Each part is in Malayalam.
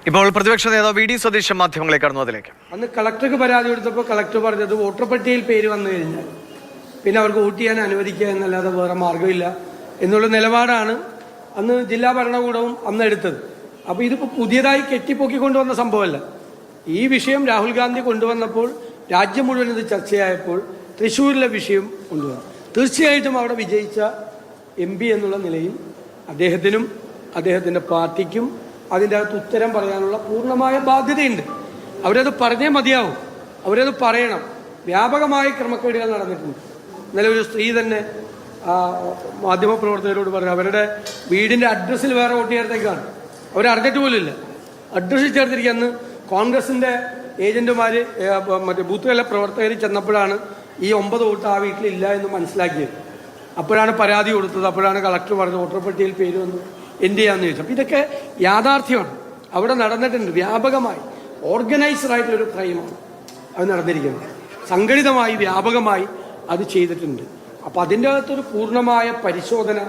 ഇപ്പോൾ പ്രതിപക്ഷ നേതാവ് വി ഡി സതീശൻ മാധ്യമങ്ങളെ കടന്നു. അതിലേക്ക് അന്ന് കളക്ടർക്ക് പരാതി കൊടുത്തപ്പോൾ കളക്ടർ പറഞ്ഞത് വോട്ടർ പട്ടികയിൽ പേര് വന്നു കഴിഞ്ഞാൽ പിന്നെ അവർക്ക് വോട്ട് ചെയ്യാൻ അനുവദിക്കുക എന്നല്ലാതെ വേറെ മാർഗ്ഗമില്ല എന്നുള്ള നിലപാടാണ് അന്ന് ജില്ലാ ഭരണകൂടവും അന്ന് എടുത്തത്. അപ്പോൾ ഇതിപ്പോൾ പുതിയതായി കെട്ടിപ്പൊക്കിക്കൊണ്ടുവന്ന സംഭവമല്ല. ഈ വിഷയം രാഹുൽ ഗാന്ധി കൊണ്ടുവന്നപ്പോൾ രാജ്യം മുഴുവൻ ഇത് ചർച്ചയായപ്പോൾ തൃശ്ശൂരിലെ വിഷയം കൊണ്ടുവന്നു. തീർച്ചയായിട്ടും അവിടെ വിജയിച്ച MP എന്നുള്ള നിലയിൽ അദ്ദേഹത്തിനും അദ്ദേഹത്തിൻ്റെ പാർട്ടിക്കും അതിൻ്റെ അകത്ത് ഉത്തരം പറയാനുള്ള പൂർണ്ണമായ ബാധ്യതയുണ്ട്. അവരത് പറഞ്ഞേ മതിയാവും, അവരത് പറയണം. വ്യാപകമായ ക്രമക്കേടുകൾ നടന്നിട്ടുണ്ട്. ഇന്നലെ ഒരു സ്ത്രീ തന്നെ മാധ്യമപ്രവർത്തകരോട് പറഞ്ഞു അവരുടെ വീടിൻ്റെ അഡ്രസ്സിൽ വേറെ വോട്ട് ചേർത്തേക്കാണ്. അവരറിഞ്ഞിട്ട് പോലുമില്ല, അഡ്രസ്സിൽ ചേർത്തിരിക്കുക. അന്ന് കോൺഗ്രസിൻ്റെ ഏജന്റുമാർ മറ്റേ ബൂത്തുകളിലെ പ്രവർത്തകർ ചെന്നപ്പോഴാണ് ഈ 9 വോട്ട് ആ വീട്ടിലില്ല എന്ന് മനസ്സിലാക്കിയത്. അപ്പോഴാണ് പരാതി കൊടുത്തത്. അപ്പോഴാണ് കളക്ടർ പറഞ്ഞത് വോട്ടർ പട്ടികയിൽ പേര് വന്നു എന്ത് ചെയ്യാന്ന് ചോദിച്ചു. അപ്പോൾ ഇതൊക്കെ യാഥാർത്ഥ്യമാണ്, അവിടെ നടന്നിട്ടുണ്ട്. വ്യാപകമായി ഓർഗനൈസ്ഡ് ആയിട്ടൊരു ക്രൈമാണ് അത് നടന്നിരിക്കുന്നത്. സംഘടിതമായി വ്യാപകമായി അത് ചെയ്തിട്ടുണ്ട്. അപ്പം അതിൻ്റെ അകത്തൊരു പൂർണ്ണമായ പരിശോധന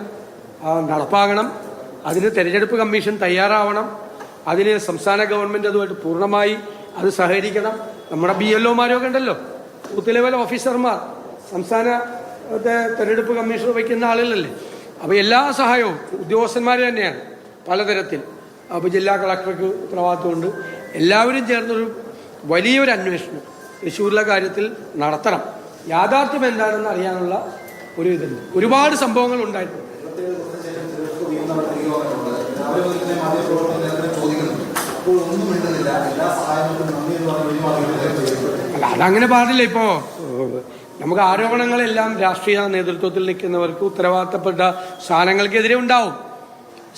നടപ്പാകണം. അതിന് തെരഞ്ഞെടുപ്പ് കമ്മീഷൻ തയ്യാറാവണം. അതിന് സംസ്ഥാന ഗവൺമെൻറ് അതുമായിട്ട് പൂർണ്ണമായി അത് സഹകരിക്കണം. നമ്മുടെ BLOമാരൊക്കെ ഉണ്ടല്ലോ, ബൂത്ത് ലെവൽ ഓഫീസർമാർ, സംസ്ഥാന തെരഞ്ഞെടുപ്പ് കമ്മീഷൻ വയ്ക്കുന്ന ആളുകളല്ലേ. അപ്പോൾ എല്ലാ സഹായവും ഉദ്യോഗസ്ഥന്മാർ തന്നെയാണ് പലതരത്തിൽ. അപ്പോൾ ജില്ലാ കളക്ടർക്ക് ഉത്തരവാദിത്വമുണ്ട്. എല്ലാവരും ചേർന്നൊരു വലിയൊരു അന്വേഷണം തൃശ്ശൂരിലെ കാര്യത്തിൽ നടത്തണം. യാഥാർത്ഥ്യം എന്താണെന്ന് അറിയാനുള്ള ഒരു ഇതുണ്ട്. ഒരുപാട് സംഭവങ്ങൾ ഉണ്ടായിട്ടുണ്ട്. അല്ല, അതങ്ങനെ പാടില്ല. ഇപ്പോൾ നമുക്ക് ആരോപണങ്ങളെല്ലാം രാഷ്ട്രീയ നേതൃത്വത്തിൽ നിൽക്കുന്നവർക്ക് ഉത്തരവാദിത്തപ്പെട്ട സ്ഥാനങ്ങൾക്കെതിരെ ഉണ്ടാവും.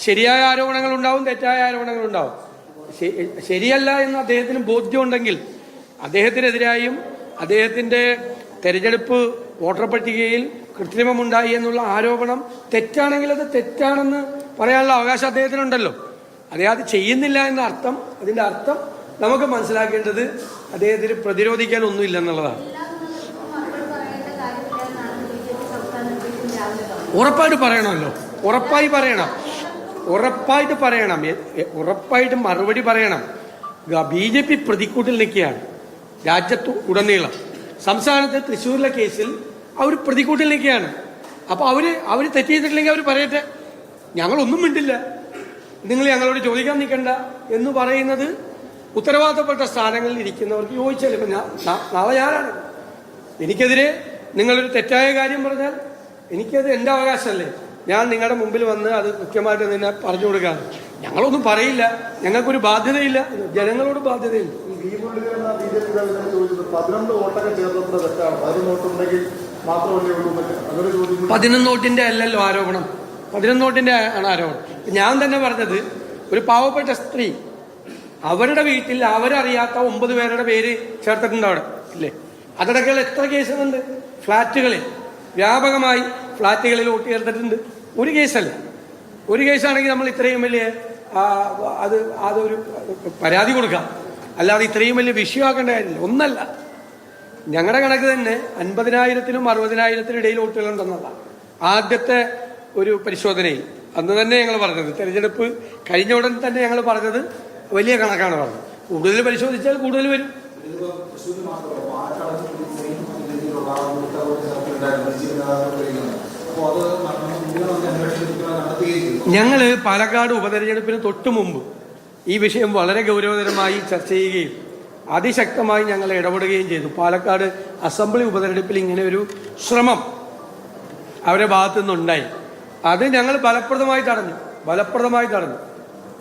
ശരിയായ ആരോപണങ്ങൾ ഉണ്ടാവും, തെറ്റായ ആരോപണങ്ങൾ ഉണ്ടാവും. ശരിയല്ല എന്ന് അദ്ദേഹത്തിന് ബോധ്യമുണ്ടെങ്കിൽ അദ്ദേഹത്തിനെതിരായും അദ്ദേഹത്തിൻ്റെ തെരഞ്ഞെടുപ്പ് വോട്ടർ പട്ടികയിൽ കൃത്രിമമുണ്ടായി എന്നുള്ള ആരോപണം തെറ്റാണെങ്കിൽ അത് തെറ്റാണെന്ന് പറയാനുള്ള അവകാശം അദ്ദേഹത്തിനുണ്ടല്ലോ. അദ്ദേഹം അത് ചെയ്യുന്നില്ല എന്ന അർത്ഥം, അതിൻ്റെ അർത്ഥം നമുക്ക് മനസ്സിലാക്കേണ്ടത് അദ്ദേഹത്തിന് പ്രതിരോധിക്കാൻ ഒന്നുമില്ലെന്നുള്ളതാണ്. ഉറപ്പായിട്ട് പറയണമല്ലോ, ഉറപ്പായിട്ട് പറയണം, മറുപടി പറയണം. BJP പ്രതിക്കൂട്ടിൽ നിൽക്കുകയാണ് രാജ്യത്ത് ഉടനീളം. സംസ്ഥാനത്ത് തൃശ്ശൂരിലെ കേസിൽ അവർ പ്രതിക്കൂട്ടിൽ നിൽക്കുകയാണ്. അപ്പോൾ അവർ തെറ്റ് ചെയ്തിട്ടില്ലെങ്കിൽ അവർ പറയട്ടെ, ഞങ്ങളൊന്നും മിണ്ടില്ല, നിങ്ങൾ ഞങ്ങളോട് ചോദിക്കാൻ നിൽക്കണ്ട എന്ന് പറയുന്നത് ഉത്തരവാദിത്തപ്പെട്ട സ്ഥാനങ്ങളിൽ ഇരിക്കുന്നവർക്ക് ചോദിച്ചാൽ. ഇപ്പം നാളെ ഞാനാണ്, എനിക്കെതിരെ നിങ്ങളൊരു തെറ്റായ കാര്യം പറഞ്ഞാൽ എനിക്കത് എൻ്റെ അവകാശമല്ലേ. ഞാൻ നിങ്ങളുടെ മുമ്പിൽ വന്ന് അത് കൃത്യമായിട്ട് നിന്നെ പറഞ്ഞു കൊടുക്കാം. ഞങ്ങളൊന്നും പറയില്ല, ഞങ്ങൾക്കൊരു ബാധ്യതയില്ല, ജനങ്ങളോട് ബാധ്യതയില്ല. 11 നോട്ടിന്റെ അല്ലല്ലോ ആരോപണം, 11 നോട്ടിന്റെ ആണ് ആരോപണം. ഞാൻ തന്നെ പറഞ്ഞത് ഒരു പാവപ്പെട്ട സ്ത്രീ അവരുടെ വീട്ടിൽ അവരറിയാത്ത 9 പേരുടെ പേര് ചേർത്തിട്ടുണ്ട് അവിടെ ഇല്ലേ. അതടക്കമുള്ള എത്ര കേസുകളുണ്ട്. ഫ്ലാറ്റുകളിൽ വ്യാപകമായി ഫ്ലാറ്റുകളിൽ വോട്ട് ചേർത്തിട്ടുണ്ട്. ഒരു കേസല്ല, ഒരു കേസാണെങ്കിൽ നമ്മൾ ഇത്രയും വലിയ അതൊരു പരാതി കൊടുക്കാം, അല്ലാതെ ഇത്രയും വലിയ വിഷയമാക്കേണ്ട കാര്യമില്ല. ഒന്നല്ല, ഞങ്ങളുടെ കണക്ക് തന്നെ 50,000-നും 60,000-നും ഇടയിൽ വോട്ടുകളുണ്ടെന്നതാണ് ആദ്യത്തെ ഒരു പരിശോധനയിൽ. അന്ന് തന്നെ ഞങ്ങൾ പറഞ്ഞത്, തെരഞ്ഞെടുപ്പ് കഴിഞ്ഞ ഉടൻ തന്നെ ഞങ്ങൾ പറഞ്ഞത് വലിയ കണക്കാണ് പറഞ്ഞത്. കൂടുതൽ പരിശോധിച്ചാൽ കൂടുതൽ വരും. ഞങ്ങള് പാലക്കാട് ഉപതെരഞ്ഞെടുപ്പിന് തൊട്ടു മുമ്പ് ഈ വിഷയം വളരെ ഗൗരവതരമായി ചർച്ച ചെയ്യുകയും അതിശക്തമായി ഞങ്ങൾ ഇടപെടുകയും ചെയ്തു. പാലക്കാട് അസംബ്ലി ഉപതെരഞ്ഞെടുപ്പിൽ ഇങ്ങനെ ഒരു ശ്രമം അവരുടെ ഭാഗത്തു നിന്നുണ്ടായി. അത് ഞങ്ങൾ ഫലപ്രദമായി തടഞ്ഞു.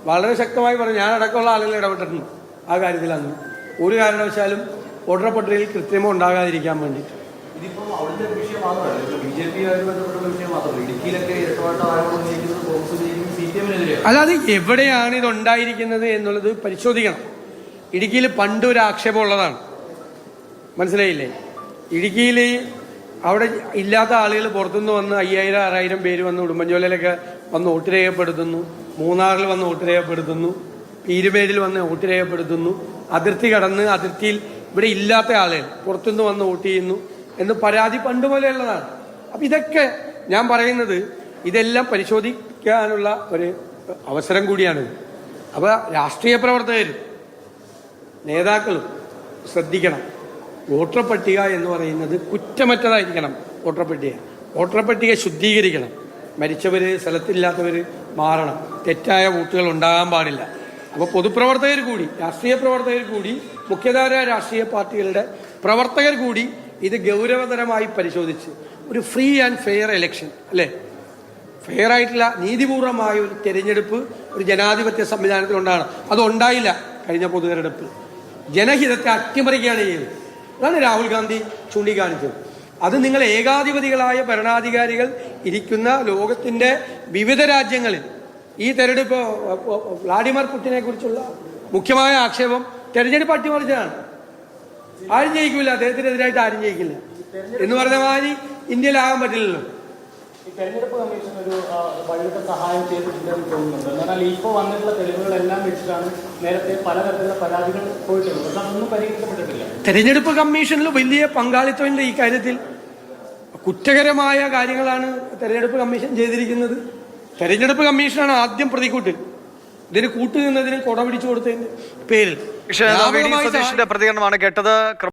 വളരെ ശക്തമായി പറഞ്ഞു. ഞാൻ അടക്കമുള്ള ആളുകൾ ഇടപെട്ടിട്ടുണ്ട് ആ കാര്യത്തിൽ. അന്ന് ഒരു കാരണവശാലും വോട്ടർ പട്ടികയിൽ കൃത്രിമം ഉണ്ടാകാതിരിക്കാൻ വേണ്ടി. അല്ലാതെ എവിടെയാണ് ഇതുണ്ടായിരിക്കുന്നത് എന്നുള്ളത് പരിശോധിക്കണം. ഇടുക്കിയിൽ പണ്ട് ഒരു ആക്ഷേപം ഉള്ളതാണ്, മനസ്സിലായില്ലേ. ഇടുക്കിയിൽ അവിടെ ഇല്ലാത്ത ആളുകൾ പുറത്തുനിന്ന് വന്ന് 5,000-6,000 പേര് വന്ന് ഉടുമ്പൻചോലയിലൊക്കെ വന്ന് വോട്ട് രേഖപ്പെടുത്തുന്നു, മൂന്നാറിൽ വന്ന് വോട്ട് രേഖപ്പെടുത്തുന്നു, പീരുമേടിൽ വന്ന് വോട്ട് രേഖപ്പെടുത്തുന്നു, അതിർത്തി കടന്ന് അതിർത്തിയിൽ ഇവിടെ ഇല്ലാത്ത ആളുകൾ പുറത്തുനിന്ന് വന്ന് വോട്ട് ചെയ്യുന്നു എന്ന് പരാതി പണ്ട് പോലെയുള്ളതാണ്. അപ്പം ഇതൊക്കെ ഞാൻ പറയുന്നത് ഇതെല്ലാം പരിശോധിക്കാനുള്ള ഒരു അവസരം കൂടിയാണ്. അപ്പോൾ രാഷ്ട്രീയ പ്രവർത്തകരും നേതാക്കളും ശ്രദ്ധിക്കണം. വോട്ടർ പട്ടിക എന്ന് പറയുന്നത് കുറ്റമറ്റതായിരിക്കണം. വോട്ടർ പട്ടിക ശുദ്ധീകരിക്കണം. മരിച്ചവർ, സ്ഥലത്തില്ലാത്തവർ മാറണം. തെറ്റായ വോട്ടുകൾ ഉണ്ടാകാൻ പാടില്ല. അപ്പോൾ പൊതുപ്രവർത്തകർ കൂടി, രാഷ്ട്രീയ പ്രവർത്തകർ കൂടി, മുഖ്യധാര രാഷ്ട്രീയ പാർട്ടികളുടെ പ്രവർത്തകർ കൂടി ഇത് ഗൗരവതരമായി പരിശോധിച്ച് ഒരു ഫ്രീ ആൻഡ് ഫെയർ ഇലക്ഷൻ, അല്ലേ, ഫെയർ ആയിട്ടുള്ള നീതിപൂർവമായ ഒരു തെരഞ്ഞെടുപ്പ് ഒരു ജനാധിപത്യ സംവിധാനത്തിൽ ഉണ്ടാകണം. അതുണ്ടായില്ല കഴിഞ്ഞ പൊതു തെരഞ്ഞെടുപ്പ്. ജനഹിതത്തെ അട്ടിമറിക്കുകയാണ് ചെയ്തത്. അതാണ് രാഹുൽ ഗാന്ധി ചൂണ്ടിക്കാണിച്ചത്. അത് നിങ്ങൾ ഏകാധിപതികളായ ഭരണാധികാരികൾ ഇരിക്കുന്ന ലോകത്തിൻ്റെ വിവിധ രാജ്യങ്ങളിൽ ഈ തെരഞ്ഞെടുപ്പ് വ്ളാഡിമിർ പുടിനെ കുറിച്ചുള്ള മുഖ്യമായ ആക്ഷേപം തെരഞ്ഞെടുപ്പ് അട്ടിമറിച്ചതാണ്. ആരും ജയിക്കില്ല, അദ്ദേഹത്തിനെതിരായിട്ട് ആരും ജയിക്കില്ല എന്ന് പറഞ്ഞ മാതിരി ഇന്ത്യയിലാകാൻ പറ്റില്ലല്ലോ. ഈ തെരഞ്ഞെടുപ്പ് കമ്മീഷൻ ഒരു വഴിവിട്ട സഹായം ചെയ്തിട്ടുണ്ടെന്ന് തോന്നുന്നുണ്ട്. എന്നാൽ ഇപ്പോൾ വന്നിട്ടുള്ള തെളിവുകളെല്ലാം വെച്ചിട്ടാണ് നേരത്തെ പലതരത്തിലുള്ള പരാതികൾ പോയിട്ടുള്ളത്. പക്ഷെ അതൊന്നും പരിഹരിക്കപ്പെട്ടിട്ടില്ല. തെരഞ്ഞെടുപ്പ് കമ്മീഷനിൽ വലിയ പങ്കാളിത്തമുണ്ട് ഈ കാര്യത്തിൽ. കുറ്റകരമായ കാര്യങ്ങളാണ് തെരഞ്ഞെടുപ്പ് കമ്മീഷൻ ചെയ്തിരിക്കുന്നത്. തെരഞ്ഞെടുപ്പ് കമ്മീഷനാണ് ആദ്യം പ്രതിക്കൂട്ടിൽ ഇതിന് കൂട്ടുനിന്നതിന് കൊട പിടിച്ചു കൊടുത്തതിന്റെ പേരിൽ സതീഷിന്റെ പ്രതികരണമാണ് കേട്ടത്.